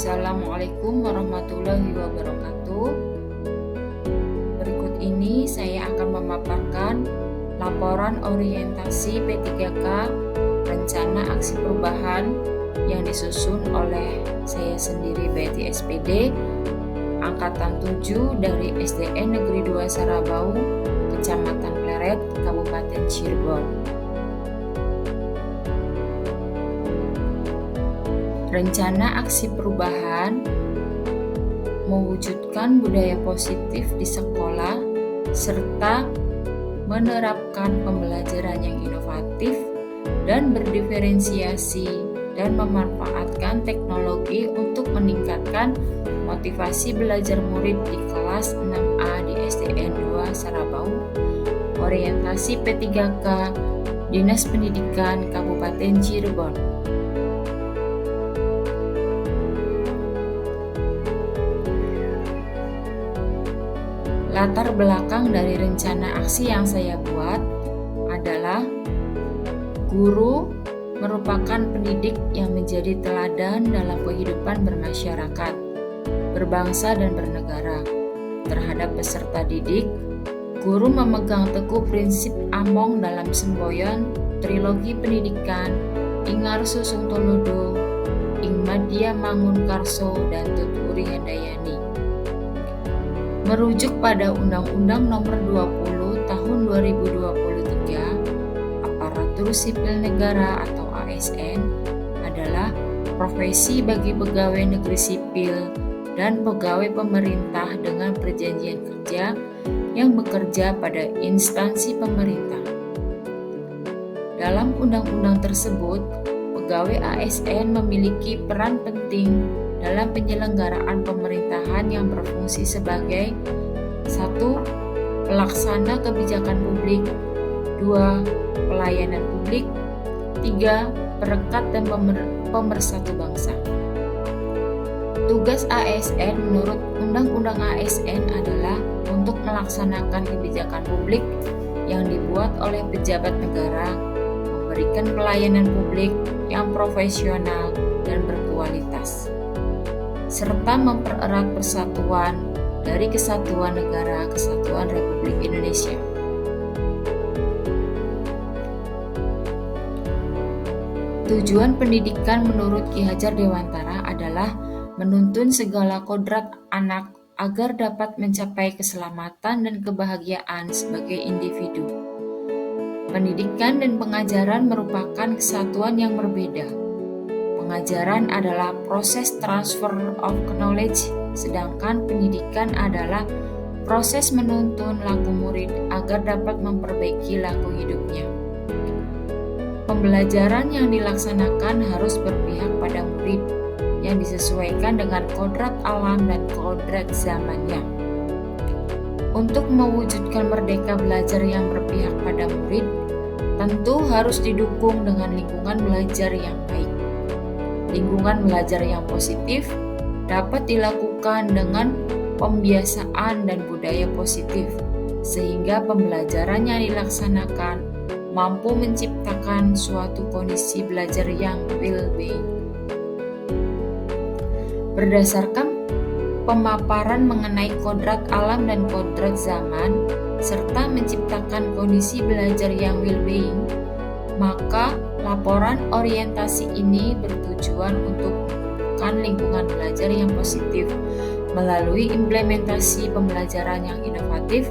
Assalamualaikum warahmatullahi wabarakatuh. Berikut ini saya akan memaparkan laporan orientasi P3K Rencana Aksi Perubahan yang disusun oleh saya sendiri Betty SPD, Angkatan 7 dari SDN Negeri 2 Sarabau, Kecamatan Pleret, Kabupaten Cirebon. Rencana aksi perubahan mewujudkan budaya positif di sekolah serta menerapkan pembelajaran yang inovatif dan berdiferensiasi dan memanfaatkan teknologi untuk meningkatkan motivasi belajar murid di kelas 6A di SDN 2 Sarabau, orientasi P3K Dinas Pendidikan Kabupaten Cirebon. Latar belakang dari rencana aksi yang saya buat adalah guru merupakan pendidik yang menjadi teladan dalam kehidupan bermasyarakat, berbangsa dan bernegara. Terhadap peserta didik, guru memegang teguh prinsip Among dalam semboyan trilogi pendidikan Ing Ngarso Sungtolodo, Ing Madya Mangunkarso, dan Tuturi Handayani. Merujuk pada Undang-Undang Nomor 20 Tahun 2023, Aparatur Sipil Negara atau ASN adalah profesi bagi pegawai negeri sipil dan pegawai pemerintah dengan perjanjian kerja yang bekerja pada instansi pemerintah. Dalam undang-undang tersebut, pegawai ASN memiliki peran penting dalam penyelenggaraan pemerintahan yang berfungsi sebagai 1. Pelaksana kebijakan publik, 2. Pelayanan publik, 3. Perekat dan pemersatu bangsa. Tugas ASN menurut Undang-Undang ASN adalah untuk melaksanakan kebijakan publik yang dibuat oleh pejabat negara, memberikan pelayanan publik yang profesional dan berkualitas, serta mempererat persatuan dari Kesatuan Negara Kesatuan Republik Indonesia. Tujuan pendidikan menurut Ki Hajar Dewantara adalah menuntun segala kodrat anak agar dapat mencapai keselamatan dan kebahagiaan sebagai individu. Pendidikan dan pengajaran merupakan kesatuan yang berbeda. Pengajaran adalah proses transfer of knowledge, sedangkan pendidikan adalah proses menuntun laku murid agar dapat memperbaiki laku hidupnya. Pembelajaran yang dilaksanakan harus berpihak pada murid yang disesuaikan dengan kodrat alam dan kodrat zamannya. Untuk mewujudkan merdeka belajar yang berpihak pada murid, tentu harus didukung dengan lingkungan belajar yang baik. Lingkungan belajar yang positif dapat dilakukan dengan pembiasaan dan budaya positif, sehingga pembelajaran yang dilaksanakan mampu menciptakan suatu kondisi belajar yang well-being. Berdasarkan pemaparan mengenai kodrat alam dan kodrat zaman, serta menciptakan kondisi belajar yang well-being, maka laporan orientasi ini bertujuan untuk membentukkan lingkungan belajar yang positif melalui implementasi pembelajaran yang inovatif,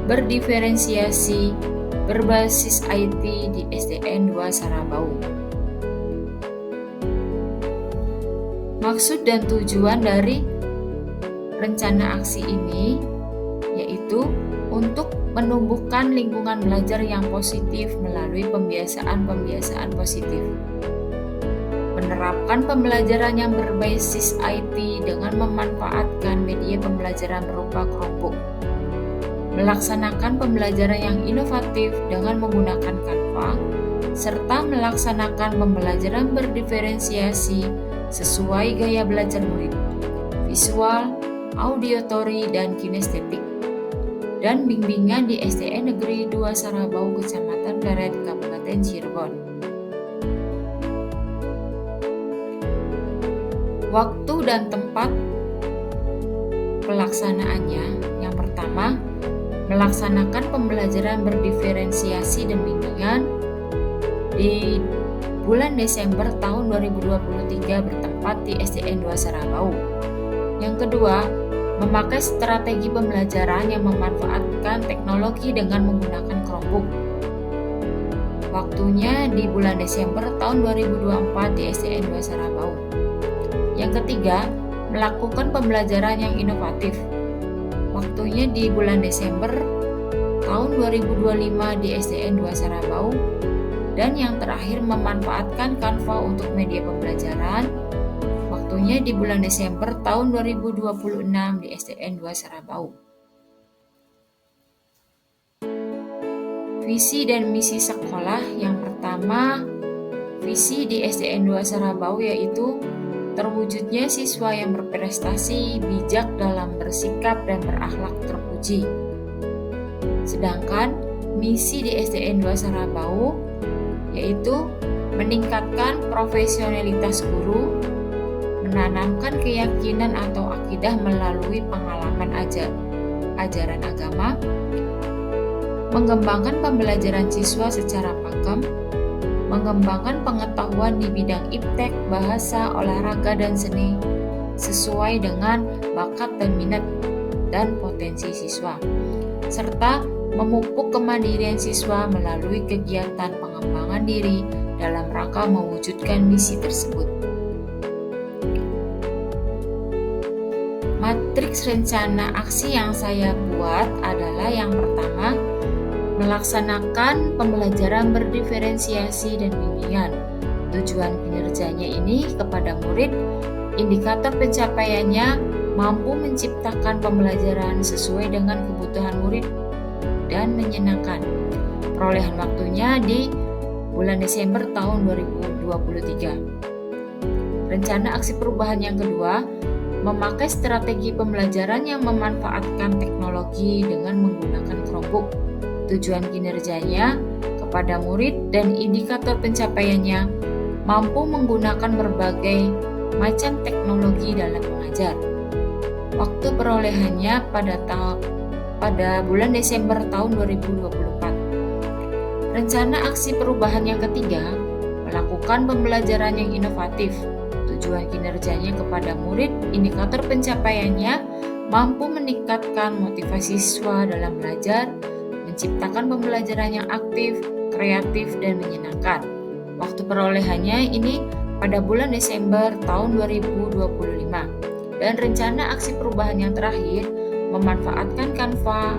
berdiferensiasi, berbasis IT di SDN 2 Sarabau. Maksud dan tujuan dari rencana aksi ini yaitu untuk menumbuhkan lingkungan belajar yang positif melalui pembiasaan-pembiasaan positif. Menerapkan pembelajaran yang berbasis IT dengan memanfaatkan media pembelajaran berupa Chromebook. Melaksanakan pembelajaran yang inovatif dengan menggunakan Canva, serta melaksanakan pembelajaran berdiferensiasi sesuai gaya belajar murid, visual, auditory, dan kinestetik, dan bimbingan di SDN Negeri 2 Sarabau, Kecamatan Pleret, Kabupaten Cirebon. Waktu dan tempat pelaksanaannya, yang pertama, melaksanakan pembelajaran berdiferensiasi dan bimbingan di bulan Desember tahun 2023 bertempat di SDN 2 Sarabau. Yang kedua, memakai strategi pembelajaran yang memanfaatkan teknologi dengan menggunakan Chromebook. Waktunya di bulan Desember tahun 2024 di SDN 2 Sarabau. Yang ketiga, melakukan pembelajaran yang inovatif. Waktunya di bulan Desember tahun 2025 di SDN 2 Sarabau. Dan yang terakhir, memanfaatkan Canva untuk media pembelajaran. Waktunya di bulan Desember tahun 2026 di SDN 2 Sarabau. Visi dan misi sekolah. Yang pertama, visi di SDN 2 Sarabau yaitu terwujudnya siswa yang berprestasi, bijak dalam bersikap dan berakhlak terpuji. Sedangkan misi di SDN 2 Sarabau yaitu meningkatkan profesionalitas guru, menanamkan keyakinan atau akidah melalui pengalaman ajaran agama, mengembangkan pembelajaran siswa secara pakem, mengembangkan pengetahuan di bidang iptek, bahasa, olahraga, dan seni sesuai dengan bakat dan minat dan potensi siswa, serta memupuk kemandirian siswa melalui kegiatan pengembangan diri dalam rangka mewujudkan misi tersebut. Matriks rencana aksi yang saya buat adalah yang pertama, melaksanakan pembelajaran berdiferensiasi dan bimbingan. Tujuan kinerjanya ini kepada murid, indikator pencapaiannya mampu menciptakan pembelajaran sesuai dengan kebutuhan murid dan menyenangkan. Perolehan waktunya di bulan Desember tahun 2023. Rencana aksi perubahan yang kedua, memakai strategi pembelajaran yang memanfaatkan teknologi dengan menggunakan Chromebook. Tujuan kinerjanya kepada murid dan indikator pencapaiannya mampu menggunakan berbagai macam teknologi dalam mengajar. Waktu perolehannya pada bulan Desember tahun 2024. Rencana aksi perubahan yang ketiga, melakukan pembelajaran yang inovatif. Tujuan kinerjanya kepada murid, indikator pencapaiannya mampu meningkatkan motivasi siswa dalam belajar, menciptakan pembelajaran yang aktif, kreatif, dan menyenangkan. Waktu perolehannya ini pada bulan Desember tahun 2025. Dan rencana aksi perubahan yang terakhir, memanfaatkan Canva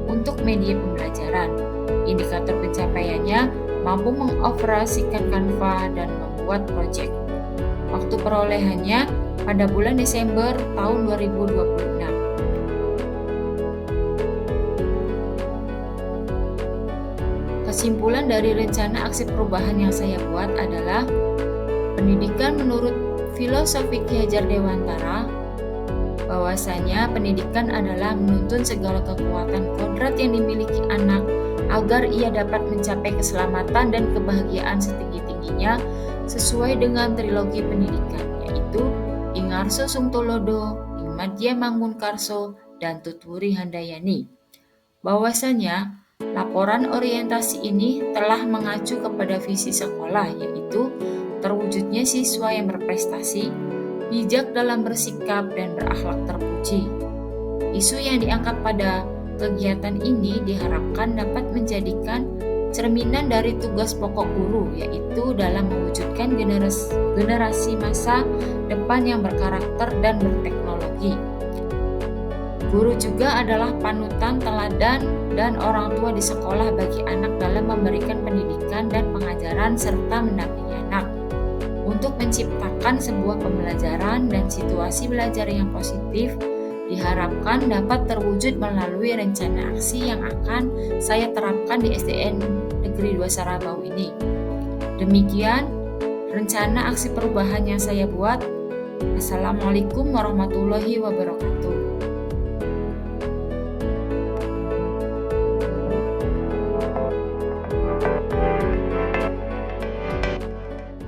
untuk media pembelajaran. Indikator pencapaiannya mampu mengoperasikan Canva dan membuat proyek. Waktu perolehannya pada bulan Desember tahun 2026. Kesimpulan dari rencana aksi perubahan yang saya buat adalah pendidikan menurut filosofi Ki Hajar Dewantara, bahwasanya pendidikan adalah menuntun segala kekuatan kodrat yang dimiliki anak agar ia dapat mencapai keselamatan dan kebahagiaan setinggi-tingginya sesuai dengan trilogi pendidikan, yaitu Ingarso Sungtolodo, Ingmadya Mangunkarso, dan Tutwuri Handayani. Bahwasanya laporan orientasi ini telah mengacu kepada visi sekolah, yaitu terwujudnya siswa yang berprestasi, bijak dalam bersikap, dan berakhlak terpuji. Isu yang diangkat pada kegiatan ini diharapkan dapat menjadikan cerminan dari tugas pokok guru, yaitu dalam mewujudkan generasi masa depan yang berkarakter dan berteknologi. Guru juga adalah panutan teladan dan orang tua di sekolah bagi anak dalam memberikan pendidikan dan pengajaran serta mendampingi anak untuk menciptakan sebuah pembelajaran dan situasi belajar yang positif. Diharapkan dapat terwujud melalui rencana aksi yang akan saya terapkan di SDN Negeri 2 Sarabau ini. Demikian rencana aksi perubahan yang saya buat. Assalamualaikum warahmatullahi wabarakatuh.